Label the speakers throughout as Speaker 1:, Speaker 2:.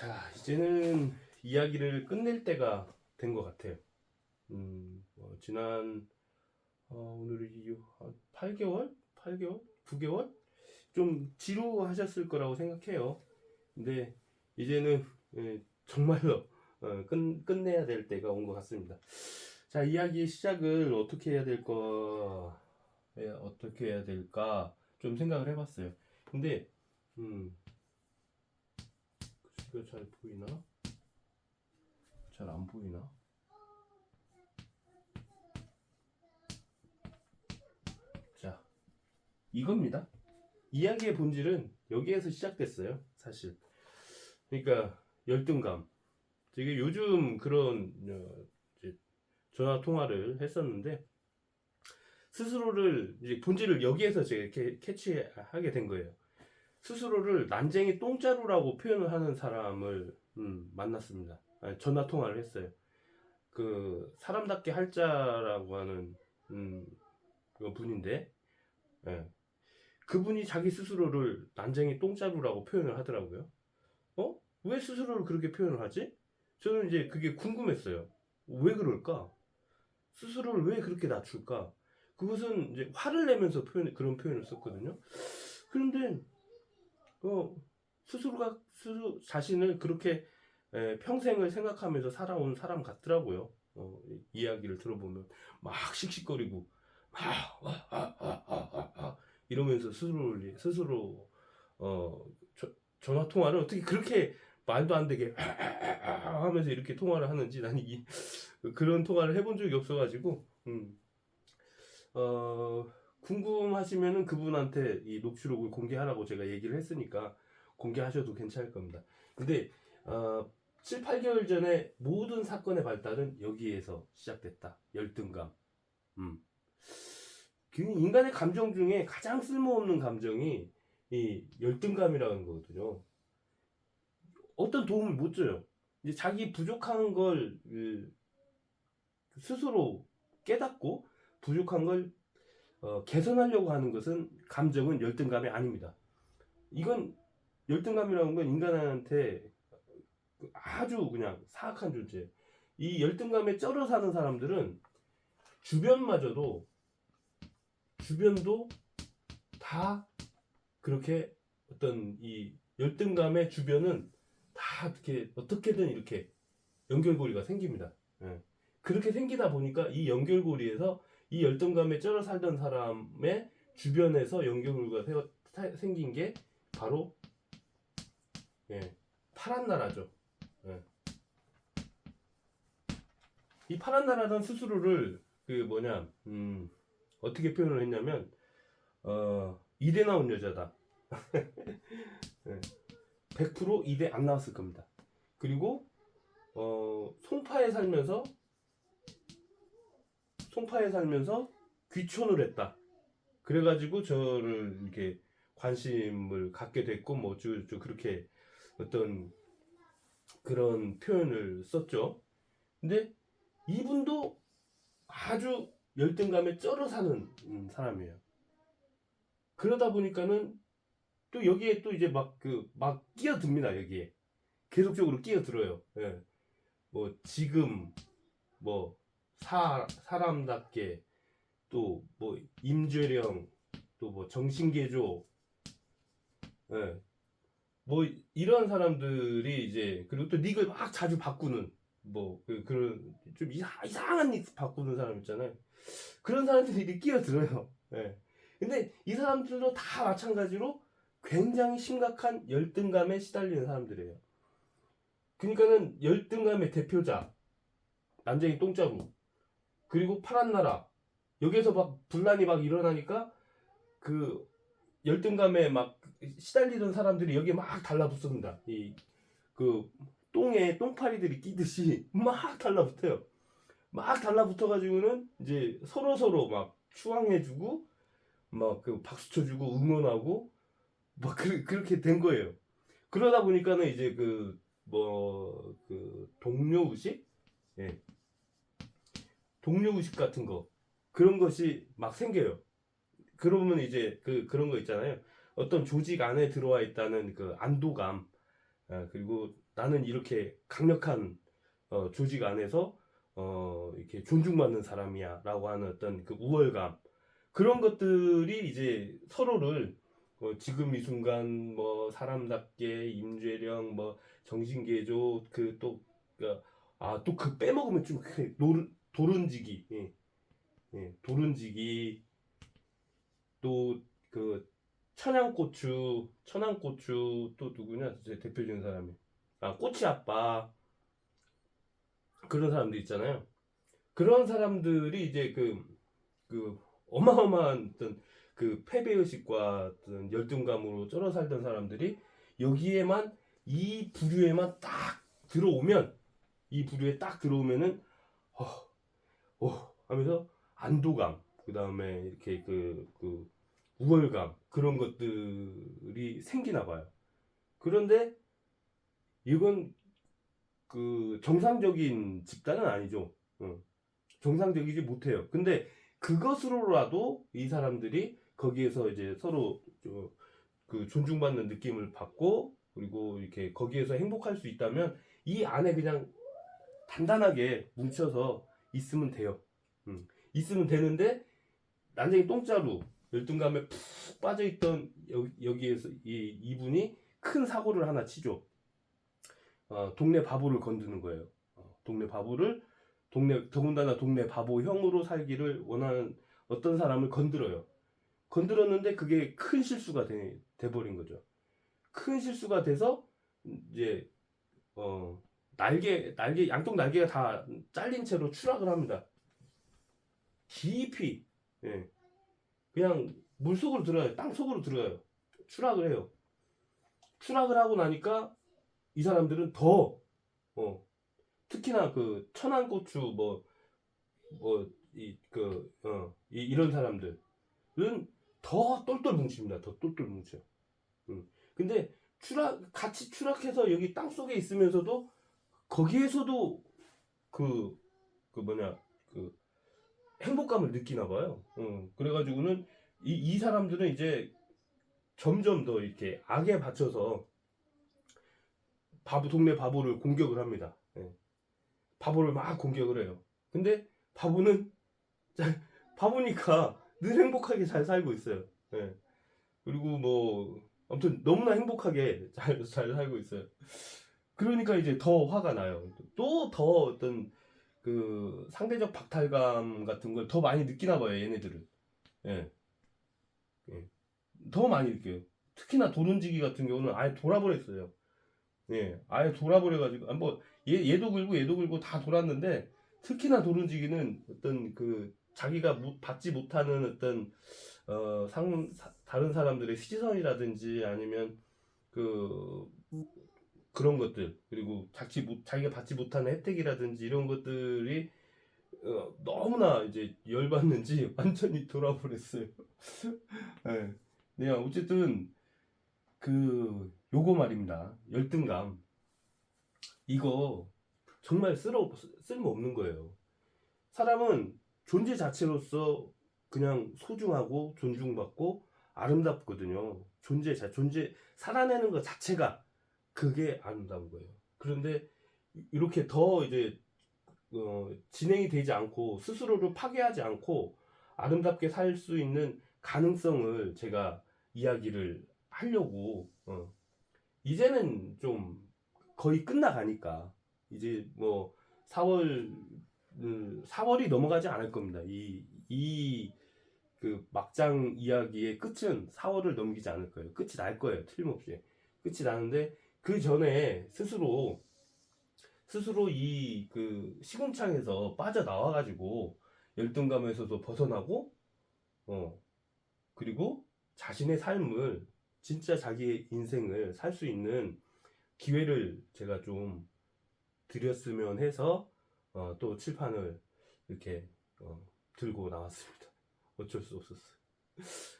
Speaker 1: 자, 이제는 이야기를 끝낼 때가 된 것 같아요. 지난 오늘이 8개월? 8개월? 9개월? 좀 지루하셨을 거라고 생각해요. 근데 이제는 정말로 끝내야 될 때가 온 것 같습니다. 자, 이야기의 시작을 어떻게 해야 될까 좀 생각을 해봤어요. 근데 글씨가 잘 보이나? 잘 안 보이나? 자, 이겁니다. 이야기의 본질은 여기에서 시작됐어요, 사실. 그러니까 열등감. 되게 요즘 그런 이제 전화 통화를 했었는데 스스로를 이제 본질을 여기에서 제가 캐치하게 된 거예요. 스스로를 난쟁이 똥자루라고 표현을 하는 사람을 만났습니다. 전화 통화를 했어요. 그 사람답게 할자라고 하는 그 분인데, 예. 그분이 자기 스스로를 난쟁이 똥자루라고 표현을 하더라고요. 왜 스스로를 그렇게 표현을 하지? 저는 이제 그게 궁금했어요. 왜 그럴까? 스스로를 왜 그렇게 낮출까? 그것은 이제 화를 내면서 그런 표현을 썼거든요. 그런데 스스로 자신을 그렇게 평생을 생각하면서 살아온 사람 같더라고요. 이야기를 들어보면 막 씩씩거리고 이러면서 스스로 전화 통화를 어떻게 그렇게 말도 안 되게 하면서 이렇게 통화를 하는지 나는 그런 통화를 해본 적이 없어가지고 궁금하시면은 그분한테 이 녹취록을 공개하라고 제가 얘기를 했으니까 공개하셔도 괜찮을 겁니다. 근데 7, 8개월 전에 모든 사건의 발달은 여기에서 시작됐다. 열등감. 인간의 감정 중에 가장 쓸모없는 감정이 이 열등감이라는 거거든요. 어떤 도움을 못 줘요. 이제 자기 부족한 걸 스스로 깨닫고 부족한 걸 개선하려고 하는 것은 감정은 열등감이 아닙니다. 이건 열등감이라는 건 인간한테 아주 그냥 사악한 존재. 이 열등감에 쩔어 사는 사람들은 주변도 다 그렇게 어떤 이 열등감의 주변은 다 어떻게든 이렇게 연결고리가 생깁니다. 예. 그렇게 생기다 보니까 이 연결고리에서 이 열등감에 쩔어 살던 사람의 주변에서 연결고리가 생긴 게 바로 파란 나라죠. 예. 이 파란 나라는 스스로를 어떻게 표현을 했냐면 이대 나온 여자다. 100% 이대 안 나왔을 겁니다. 그리고 송파에 살면서 귀촌을 했다. 그래가지고 저를 이렇게 관심을 갖게 됐고 그렇게 어떤 그런 표현을 썼죠. 근데 이분도 아주 열등감에 쩔어 사는 사람이에요. 그러다 보니까는 또 여기에 또 이제 막 끼어듭니다. 여기에 계속적으로 끼어들어요. 예. 뭐 지금 뭐 사람답게 또 뭐 임죄령 또 뭐 정신개조 예. 뭐 이런 사람들이 이제 그리고 또 닉을 막 자주 바꾸는 그런 좀 이상한 닉 바꾸는 사람 있잖아요. 그런 사람들이 끼어들어요. 예. 근데 이 사람들도 다 마찬가지로 굉장히 심각한 열등감에 시달리는 사람들이에요. 그러니까는 열등감의 대표자 난쟁이 똥자루 그리고 파란 나라 여기에서 막 분란이 막 일어나니까 그 열등감에 막 시달리던 사람들이 여기에 막 달라붙습니다. 그 똥에 똥파리들이 끼듯이 막 달라붙어요. 막 달라붙어가지고는 이제 서로 막 추앙해주고 막 박수 쳐주고 응원하고 막 그렇게 된 거예요. 그러다 보니까는 이제 동료 의식, 예, 동료 의식 같은 거 그런 것이 막 생겨요. 그러면 이제 그런 거 있잖아요. 어떤 조직 안에 들어와 있다는 그 안도감, 그리고 나는 이렇게 강력한 조직 안에서 이렇게 존중받는 사람이야라고 하는 어떤 그 우월감, 그런 것들이 이제 서로를 지금 이 순간 뭐 사람답게 임죄령 뭐 정신개조 또 그 빼먹으면 좀 도른지기, 도른지기, 또 그 천양고추 또 누구냐 제 대표적인 사람이, 꼬치 아빠, 그런 사람들 있잖아요. 그런 사람들이 이제 그 어마어마한 어떤 그 패배의식과 어떤 열등감으로 쩔어 살던 사람들이 여기에만, 이 부류에만 딱 들어오면, 이 부류에 딱 들어오면은 하면서 안도감, 그 다음에 이렇게 그 우월감, 그런 것들이 생기나 봐요. 그런데 이건 그 정상적인 집단은 아니죠. 정상적이지 못해요. 근데 그것으로라도 이 사람들이 거기에서 이제 서로 그 존중받는 느낌을 받고, 그리고 이렇게 거기에서 행복할 수 있다면 이 안에 그냥 단단하게 뭉쳐서 있으면 돼요. 있으면 되는데, 난쟁이 똥자루 열등감에 푹 빠져있던 여기에서 이분이 큰 사고를 하나 치죠. 동네 바보를 건드는 거예요. 더군다나 동네 바보형으로 살기를 원하는 어떤 사람을 건드려요. 건드렸는데 그게 큰 실수가 돼버린 거죠. 큰 실수가 돼서 이제 양쪽 날개가 다 잘린 채로 추락을 합니다. 깊이, 예. 그냥 물 속으로 들어가요. 땅 속으로 들어가요. 추락을 해요. 추락을 하고 나니까 이 사람들은 더 특히나 그 천안고추 이런 사람들은 더 똘똘 뭉칩니다. 더 똘똘 뭉쳐. 근데 같이 추락해서 여기 땅 속에 있으면서도 거기에서도 그 행복감을 느끼나 봐요. 그래가지고는 이 사람들은 이제 점점 더 이렇게 악에 받쳐서 동네 바보를 공격을 합니다. 바보를 막 공격을 해요. 근데 바보니까 늘 행복하게 잘 살고 있어요. 그리고 뭐 아무튼 너무나 행복하게 잘 살고 있어요. 그러니까 이제 더 화가 나요. 또 더 어떤 그 상대적 박탈감 같은 걸 더 많이 느끼나 봐요, 얘네들은. 예. 더 많이 느껴요. 특히나 도른지기 같은 경우는 아예 돌아버렸어요. 아예 돌아버려가지고, 얘도 긁고 다 돌았는데, 특히나 도른지기는 어떤 그 자기가 받지 못하는 어떤 다른 사람들의 시선이라든지 아니면 그런 것들, 그리고 자기가 받지 못하는 혜택이라든지 이런 것들이 너무나 이제 열받는지 완전히 돌아버렸어요. 네. 네, 어쨌든 요거 말입니다. 열등감. 이거 정말 쓸모 없는 거예요. 사람은 존재 자체로서 그냥 소중하고 존중받고 아름답거든요. 살아내는 것 자체가 그게 아름다운 거예요. 그런데 이렇게 더 이제 진행이 되지 않고 스스로를 파괴하지 않고 아름답게 살 수 있는 가능성을 제가 이야기를 하려고, 이제는 좀 거의 끝나가니까 이제 뭐 4월이 넘어가지 않을 겁니다. 그 막장 이야기의 끝은 4월을 넘기지 않을 거예요. 끝이 날 거예요. 틀림없이 끝이 나는데, 그 전에 스스로 이 그 시궁창에서 빠져나와가지고 열등감에서도 벗어나고, 그리고 자신의 삶을, 진짜 자기의 인생을 살 수 있는 기회를 제가 좀 드렸으면 해서 또 칠판을 이렇게 들고 나왔습니다. 어쩔 수 없었어요.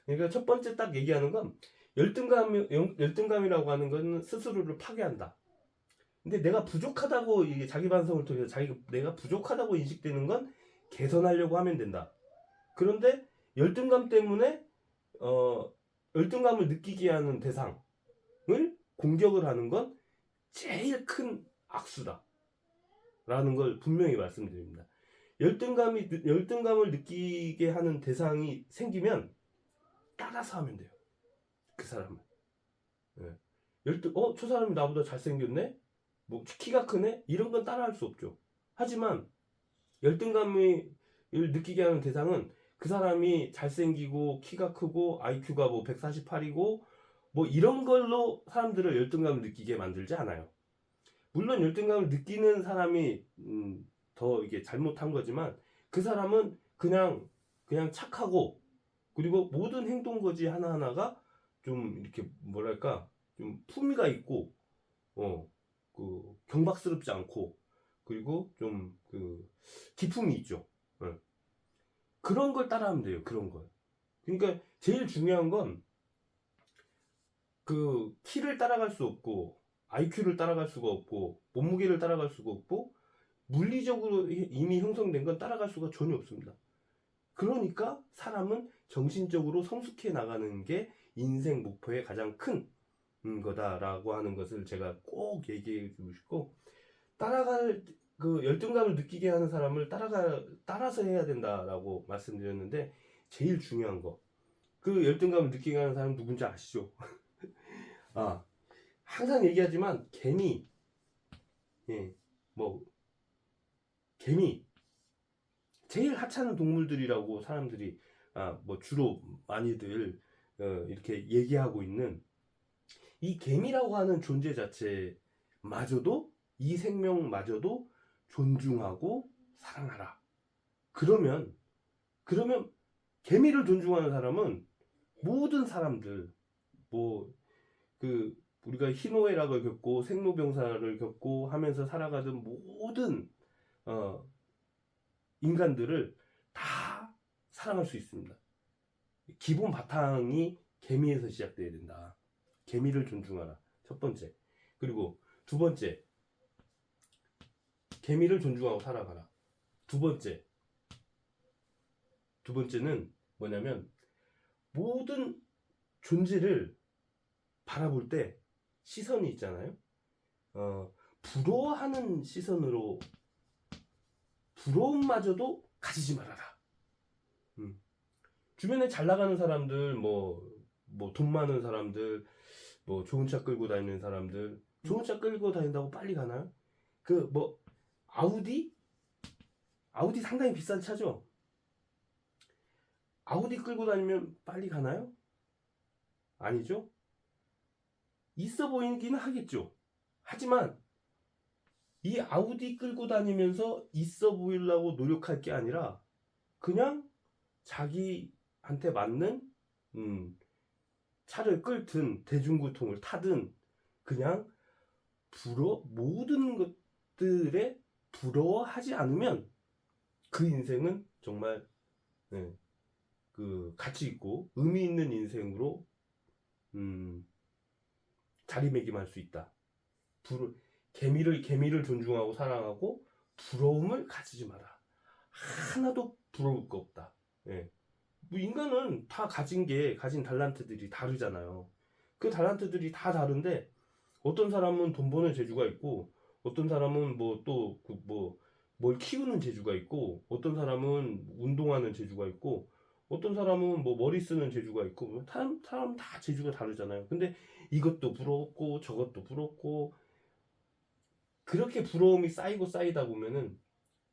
Speaker 1: 그러니까 첫 번째 딱 얘기하는 건, 열등감이라고 하는 건 스스로를 파괴한다. 근데 내가 부족하다고, 이게 자기 반성을 통해서 내가 부족하다고 인식되는 건 개선하려고 하면 된다. 그런데 열등감 때문에 열등감을 느끼게 하는 대상을 공격을 하는 건 제일 큰 악수다 라는 걸 분명히 말씀드립니다. 열등감을 느끼게 하는 대상이 생기면 따라서 하면 돼요. 그 사람은. 예. 저 사람이 나보다 잘생겼네? 뭐 키가 크네? 이런 건 따라할 수 없죠. 하지만 열등감을 느끼게 하는 대상은 그 사람이 잘생기고 키가 크고 IQ가 뭐 148이고 뭐 이런 걸로 사람들을 열등감을 느끼게 만들지 않아요. 물론 열등감을 느끼는 사람이 더 이게 잘못한 거지만 그 사람은 그냥 착하고 그리고 모든 행동 거지 하나하나가 좀 이렇게 뭐랄까 좀 품위가 있고 그 경박스럽지 않고 그리고 좀 그 기품이 있죠. 예. 그런 걸 따라하면 돼요. 그런 걸. 그러니까 제일 중요한 건 그 키를 따라갈 수 없고 IQ를 따라갈 수가 없고 몸무게를 따라갈 수가 없고 물리적으로 이미 형성된 건 따라갈 수가 전혀 없습니다. 그러니까 사람은 정신적으로 성숙해 나가는 게 인생 목표의 가장 큰 거다라고 하는 것을 제가 꼭 얘기해 주고 싶고 따라갈 그 열등감을 느끼게 하는 사람을 따라서 해야 된다라고 말씀드렸는데 제일 중요한 거 그 열등감을 느끼게 하는 사람 누군지 아시죠? 아 항상 얘기하지만 개미 예, 뭐 개미 제일 하찮은 동물들이라고 사람들이 뭐 주로 많이들 이렇게 얘기하고 있는 이 개미라고 하는 존재 자체마저도 이 생명마저도 존중하고 사랑하라. 그러면 개미를 존중하는 사람은 모든 사람들 뭐 그 우리가 희노애락을 겪고 생로병사를 겪고 하면서 살아가던 모든 어, 인간들을 다 사랑할 수 있습니다. 기본 바탕이 개미에서 시작돼야 된다. 개미를 존중하라. 첫 번째. 그리고 두 번째. 개미를 존중하고 살아가라. 두 번째는 뭐냐면 모든 존재를 바라볼 때 시선이 있잖아요. 부러워하는 시선으로 부러움마저도 가지지 말아라. 주변에 잘 나가는 사람들, 뭐 돈 많은 사람들, 뭐 좋은 차 끌고 다니는 사람들, 좋은 차 끌고 다닌다고 빨리 가나요? 그 뭐 아우디 상당히 비싼 차죠. 아우디 끌고 다니면 빨리 가나요? 아니죠. 있어 보이기는 하겠죠. 하지만 이 아우디 끌고 다니면서 있어 보이려고 노력할 게 아니라 그냥 자기한테 맞는 차를 끌든 대중교통을 타든 그냥 모든 것들에 부러워하지 않으면 그 인생은 정말 그 가치 있고 의미 있는 인생으로 자리매김할 수 있다. 개미를 존중하고 사랑하고 부러움을 가지지 마라. 하나도 부러울 거 없다. 예. 뭐 인간은 다 가진 달란트들이 다르잖아요. 그 달란트들이 다 다른데 어떤 사람은 돈 버는 재주가 있고 어떤 사람은 뭘 키우는 재주가 있고 어떤 사람은 운동하는 재주가 있고 어떤 사람은 뭐 머리 쓰는 재주가 있고 사람 다 재주가 다르잖아요. 근데 이것도 부럽고 저것도 부럽고 그렇게 부러움이 쌓이다 보면은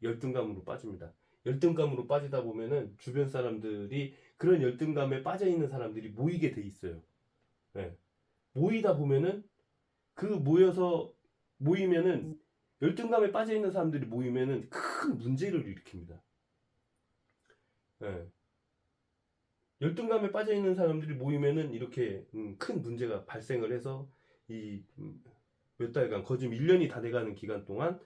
Speaker 1: 열등감으로 빠집니다. 열등감으로 빠지다 보면은 주변 사람들이 그런 열등감에 빠져 있는 사람들이 모이게 돼 있어요. 네. 모이다 보면은 모이면은 열등감에 빠져 있는 사람들이 모이면은 큰 문제를 일으킵니다. 네. 열등감에 빠져 있는 사람들이 모이면은 이렇게 큰 문제가 발생을 해서 이 몇 달간 거진 1년이 다 돼가는 기간 동안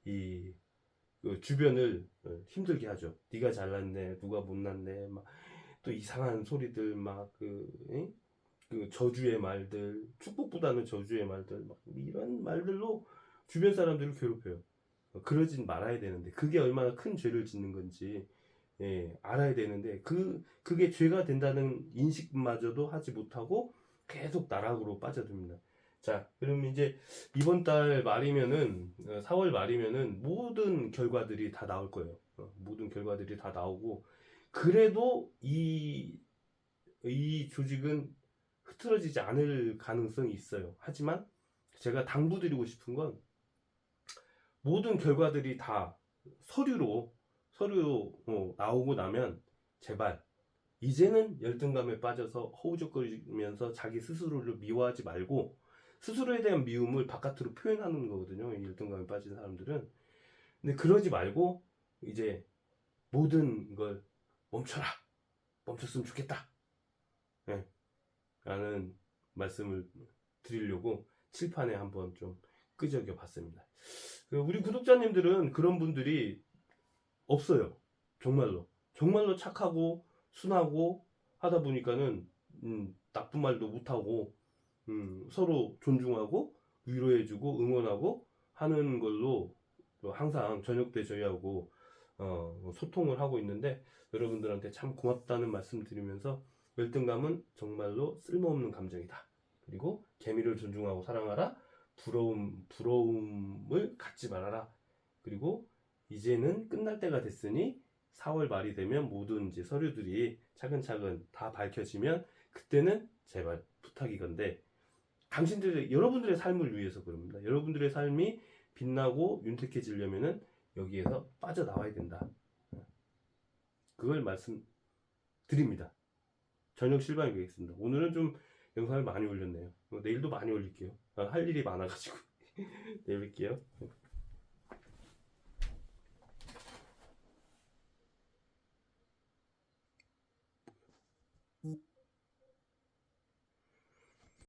Speaker 1: 그 주변을 힘들게 하죠. 네가 잘났네, 누가 못났네, 막 또 이상한 소리들, 그 저주의 말들, 축복보다는 저주의 말들, 막 이런 말들로 주변 사람들을 괴롭혀요. 그러진 말아야 되는데 그게 얼마나 큰 죄를 짓는 건지 알아야 되는데 그게 죄가 된다는 인식마저도 하지 못하고 계속 나락으로 빠져듭니다. 자, 그럼 이제 이번 달 말이면은 4월 말이면은 모든 결과들이 다 나올 거예요. 모든 결과들이 다 나오고 그래도 이 조직은 흐트러지지 않을 가능성이 있어요. 하지만 제가 당부드리고 싶은 건 모든 결과들이 다 서류로 나오고 나면 제발 이제는 열등감에 빠져서 허우적거리면서 자기 스스로를 미워하지 말고 스스로에 대한 미움을 바깥으로 표현하는 거거든요. 이 열등감에 빠진 사람들은. 근데 그러지 말고 이제 모든 걸 멈춰라. 멈췄으면 좋겠다. 네, 라는 말씀을 드리려고 칠판에 한번 좀 끄적여 봤습니다. 우리 구독자님들은 그런 분들이 없어요. 정말로. 정말로 착하고 순하고 하다 보니까는 나쁜 말도 못하고 서로 존중하고 위로해주고 응원하고 하는 걸로 항상 저녁 때 저희하고 소통을 하고 있는데 여러분들한테 참 고맙다는 말씀 드리면서 열등감은 정말로 쓸모없는 감정이다. 그리고 재미를 존중하고 사랑하라. 부러움을 갖지 말아라. 그리고 이제는 끝날 때가 됐으니 4월 말이 되면 모든 이제 서류들이 차근차근 다 밝혀지면 그때는 제발 부탁이건데 여러분들의 삶을 위해서 그럽니다. 여러분들의 삶이 빛나고 윤택해지려면은 여기에서 빠져나와야 된다. 그걸 말씀드립니다. 저녁 실방이 되겠습니다. 오늘은 좀 영상을 많이 올렸네요. 내일도 많이 올릴게요. 할 일이 많아가지고 내일 뵐게요.